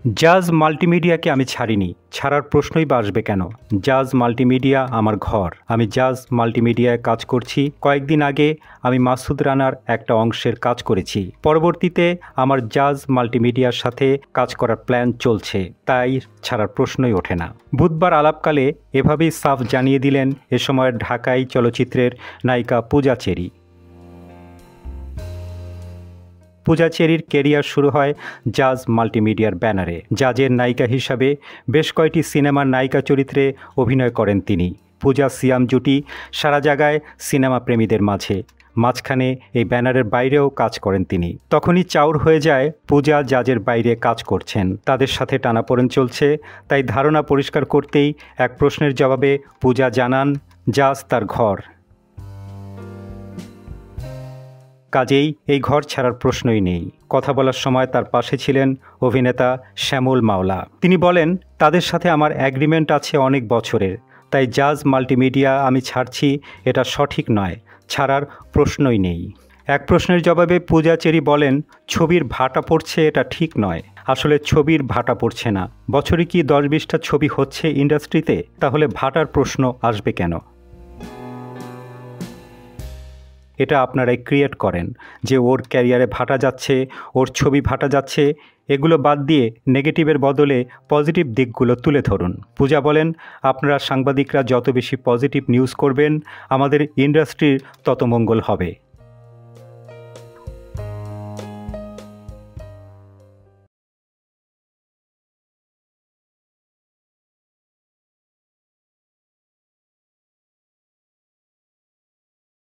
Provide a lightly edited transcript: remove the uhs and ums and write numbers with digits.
জাজ মাল্টিমিডিয়াকে আমি ছাড়িনি, ছাড়ার প্রশ্নই বা আসবে কেন। জাজ মাল্টিমিডিয়া আমার ঘর, আমি জাজ মাল্টিমিডিয়ায় কাজ করছি। কয়েকদিন আগে আমি মাসুদ রানার একটা অংশের কাজ করেছি, পরবর্তীতে আমার জাজ মাল্টিমিডিয়ার সাথে কাজ করার প্ল্যান চলছে, তাই ছাড়ার প্রশ্নই ওঠে না। বুধবার আলাপকালে এভাবেই সাফ জানিয়ে দিলেন এ সময়ের ঢাকাই চলচ্চিত্রের নায়িকা পূজা চেরি। পূজা চেরির কেরিয়ার শুরু হয় জাজ মাল্টিমিডিয়ার ব্যানারে। জাজের নায়িকা হিসাবে বেশ কয়েকটি সিনেমার নায়িকা চরিত্রে অভিনয় করেন তিনি। পূজা সিয়াম জুটি সারা জায়গায় সিনেমা প্রেমীদের মাঝখানে এই ব্যানারের বাইরেও কাজ করেন তিনি। তখনই চাউর হয়ে যায় পূজা জাজের বাইরে কাজ করছেন, তাদের সাথে টানাপোড়েন চলছে। তাই ধারণা পরিষ্কার করতেই এক প্রশ্নের জবাবে পূজা জানান জাজ তার ঘর, কাজেই এই ঘর ছাড়ার প্রশ্নই নেই। কথা বলার সময় তার পাশে ছিলেন অভিনেতা শ্যামল মাওলা। তিনি বলেন, তাদের সাথে আমার অ্যাগ্রিমেন্ট আছে অনেক বছরের, তাই জাজ মাল্টিমিডিয়া আমি ছাড়ছি এটা সঠিক নয়, ছাড়ার প্রশ্নই নেই। এক প্রশ্নের জবাবে পূজা চেরি বলেন, ছবির ভাটা পড়ছে এটা ঠিক নয়। আসলে ছবির ভাটা পড়ছে না, বছরে কি 10-20টা ছবি হচ্ছে ইন্ডাস্ট্রিতে, তাহলে ভাটার প্রশ্ন আসবে কেন? এটা আপনারাই ক্রিয়েট করেন যে ওর ক্যারিয়ারে ভাটা যাচ্ছে, ওর ছবি ভাটা যাচ্ছে। এগুলো বাদ দিয়ে নেগেটিভের বদলে পজিটিভ দিকগুলো তুলে ধরুন। পূজা বলেন, আপনারা সাংবাদিকরা যত বেশি পজিটিভ নিউজ করবেন আমাদের ইন্ডাস্ট্রির তত মঙ্গল হবে।